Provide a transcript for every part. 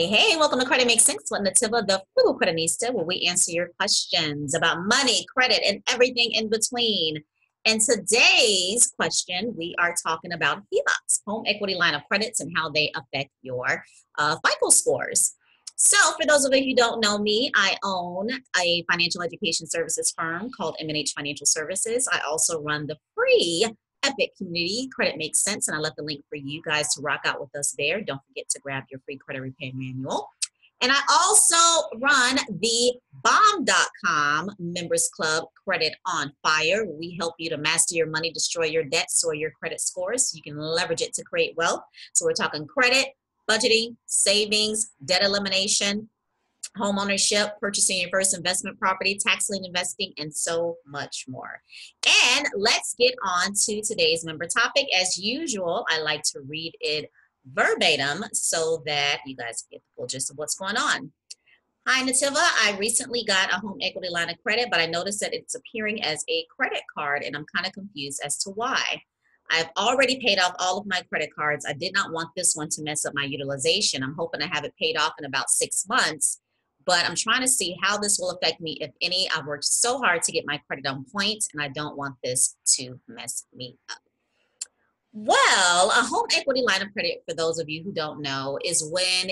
Hey, welcome to Credit Makes Sense with Netiva, the Frugal CrediTnista, where we answer your questions about money, credit, and everything in between. And today's question, we are talking about Helocs, home equity line of credits, and how they affect your FICO scores. So for those of you who don't know me, I own a financial education services firm called M&H Financial Services. I also run the free Epic community, Credit Makes Sense, and I left the link for you guys to rock out with us there. Don't forget to grab your free credit repair manual. And I also run the bomb.com members club, Credit on Fire. We help you to master your money, destroy your debts, or your credit scores so you can leverage it to create wealth. So we're talking credit, budgeting, savings, debt elimination, home ownership, purchasing your first investment property, tax lien investing, and so much more. And let's get on to today's member topic. As usual, I like to read it verbatim so that you guys get the full gist of what's going on. Hi, Netiva. I recently got a home equity line of credit, but I noticed that it's appearing as a credit card, and I'm kind of confused as to why. I've already paid off all of my credit cards. I did not want this one to mess up my utilization. I'm hoping to have it paid off in about 6 months, but I'm trying to see how this will affect me, if any. I've worked so hard to get my credit on point, and I don't want this to mess me up. Well, a home equity line of credit, for those of you who don't know, is when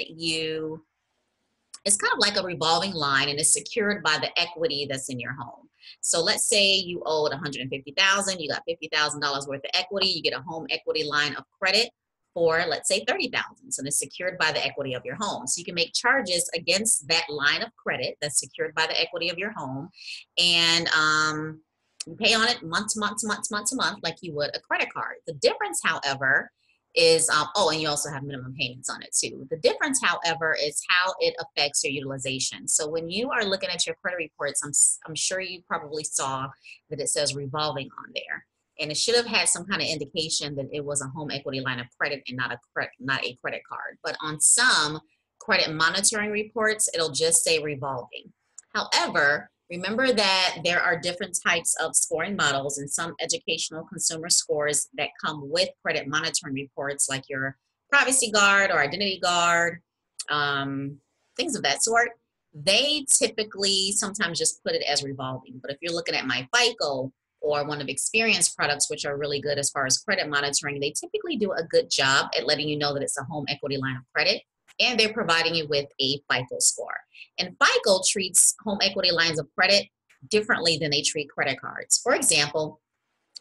it's kind of like a revolving line, and it's secured by the equity that's in your home. So let's say you owed $150,000, you got $50,000 worth of equity, you get a home equity line of credit for, let's say, $30,000, and it's secured by the equity of your home. So you can make charges against that line of credit that's secured by the equity of your home, and you pay on it month to month to month to month to month like you would a credit card. The difference, however, is, and you also have minimum payments on it too. The difference, however, is how it affects your utilization. So when you are looking at your credit reports, I'm sure you probably saw that it says revolving on there. And it should have had some kind of indication that it was a home equity line of credit and not a credit card. But on some credit monitoring reports, it'll just say revolving. However, remember that there are different types of scoring models, and some educational consumer scores that come with credit monitoring reports, like your privacy guard or identity guard, things of that sort. They typically sometimes just put it as revolving. But if you're looking at my FICO or one of Experience products, which are really good as far as credit monitoring, they typically do a good job at letting you know that it's a home equity line of credit, and they're providing you with a FICO score. And FICO treats home equity lines of credit differently than they treat credit cards. For example,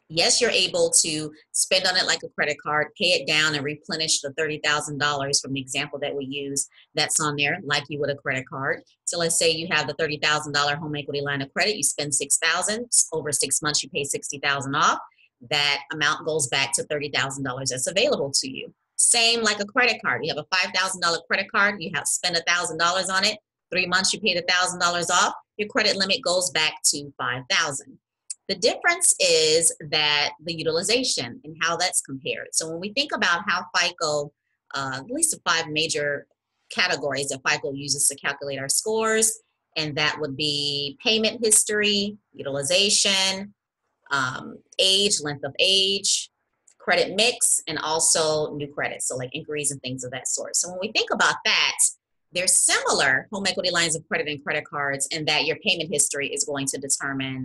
yes, you're able to spend on it like a credit card, pay it down, and replenish the $30,000 from the example that we use that's on there like you would a credit card. So let's say you have the $30,000 home equity line of credit, you spend $6,000, over 6 months you pay $60,000 off. That amount goes back to $30,000 that's available to you. Same like a credit card. You have a $5,000 credit card, you have spent $1,000 on it, 3 months you paid $1,000 off, your credit limit goes back to $5,000. The difference is that the utilization and how that's compared. So when we think about how FICO, at least the 5 major categories that FICO uses to calculate our scores, and that would be payment history, utilization, age, length of age, credit mix, and also new credit, so like inquiries and things of that sort. So when we think about that, they're similar, home equity lines of credit and credit cards, in that your payment history is going to determine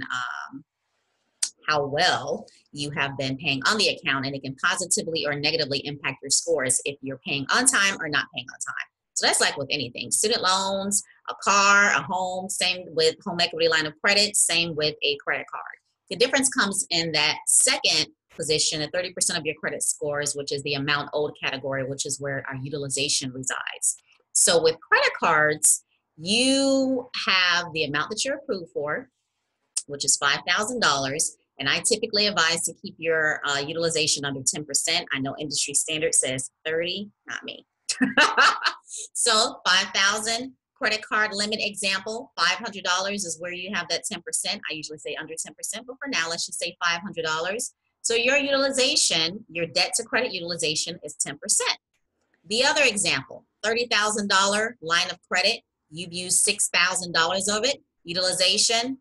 how well you have been paying on the account, and it can positively or negatively impact your scores if you're paying on time or not paying on time. So that's like with anything, student loans, a car, a home, same with home equity line of credit, same with a credit card. The difference comes in that second position at 30% of your credit scores, which is the amount owed category, which is where our utilization resides. So with credit cards, you have the amount that you're approved for, which is $5,000. And I typically advise to keep your utilization under 10%. I know industry standard says 30, not me. So 5,000 credit card limit example, $500 is where you have that 10%. I usually say under 10%, but for now, let's just say $500. So your utilization, your debt to credit utilization is 10%. The other example, $30,000 line of credit, you've used $6,000 of it, utilization,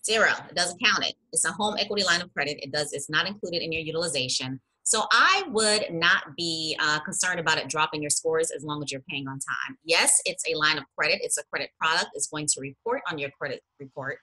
0, it doesn't count it. It's a home equity line of credit. It's not included in your utilization. So I would not be concerned about it dropping your scores as long as you're paying on time. Yes, it's a line of credit. It's a credit product. It's going to report on your credit report.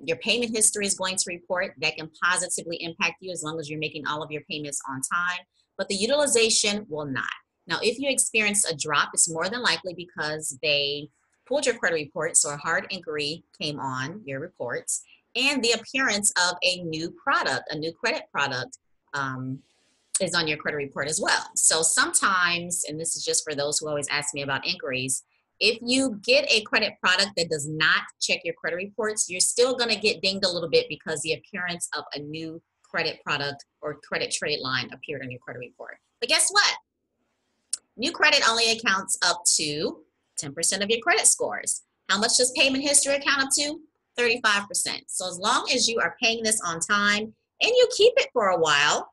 Your payment history is going to report. That can positively impact you as long as you're making all of your payments on time. But the utilization will not. Now, if you experience a drop, it's more than likely because they pulled your credit report, so a hard inquiry came on your reports, and the appearance of a new product, a new credit product, is on your credit report as well. So sometimes, and this is just for those who always ask me about inquiries, if you get a credit product that does not check your credit reports, you're still going to get dinged a little bit because the appearance of a new credit product or credit trade line appeared on your credit report. But guess what? New credit only accounts up to 10% of your credit scores. How much does payment history account up to? 35%. So as long as you are paying this on time and you keep it for a while,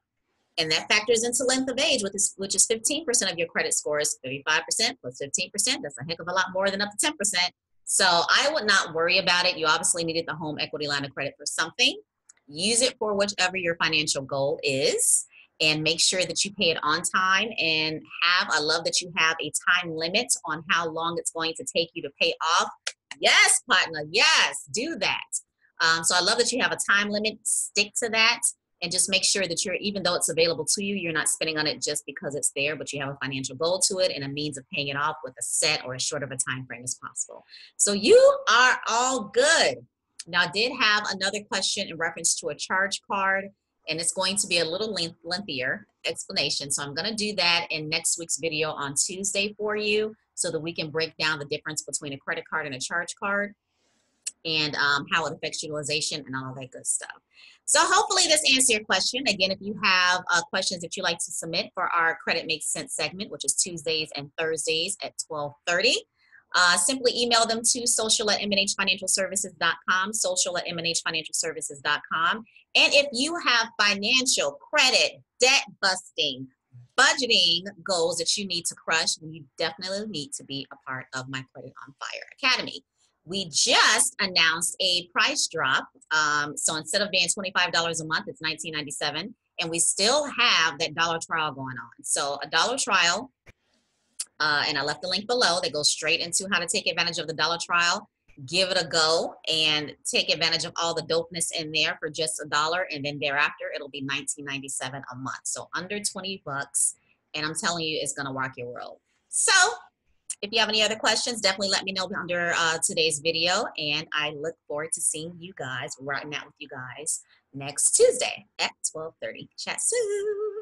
and that factors into length of age, which is 15% of your credit scores. 35% plus 15%, that's a heck of a lot more than up to 10%. So I would not worry about it. You obviously needed the home equity line of credit for something. Use it for whichever your financial goal is, and make sure that you pay it on time, and I love that you have a time limit on how long it's going to take you to pay off. Yes, partner, yes, do that. So I love that you have a time limit. Stick to that. And just make sure that even though it's available to you, you're not spending on it just because it's there, but you have a financial goal to it and a means of paying it off with a set or as short of a time frame as possible. So you are all good. Now, I did have another question in reference to a charge card, and it's going to be a little lengthier explanation. So I'm going to do that in next week's video on Tuesday for you so that we can break down the difference between a credit card and a charge card, and how it affects utilization and all that good stuff. So hopefully this answers your question. Again, if you have questions that you'd like to submit for our Credit Makes Sense segment, which is Tuesdays and Thursdays at 12:30, simply email them to social@mnhfinancialservices.com, social@mnhfinancialservices.com. And if you have financial, credit, debt busting, budgeting goals that you need to crush, then you definitely need to be a part of my Credit on Fire Academy. We just announced a price drop. So instead of being $25 a month, it's $19.97. And we still have that dollar trial going on. So a dollar trial, and I left the link below that goes straight into how to take advantage of the dollar trial. Give it a go and take advantage of all the dopeness in there for just $1. And then thereafter, it'll be $19.97 a month. So under 20 bucks. And I'm telling you, it's going to rock your world. So if you have any other questions, definitely let me know under today's video. And I look forward to seeing you guys, riding out with you guys next Tuesday at 12:30. Chat soon.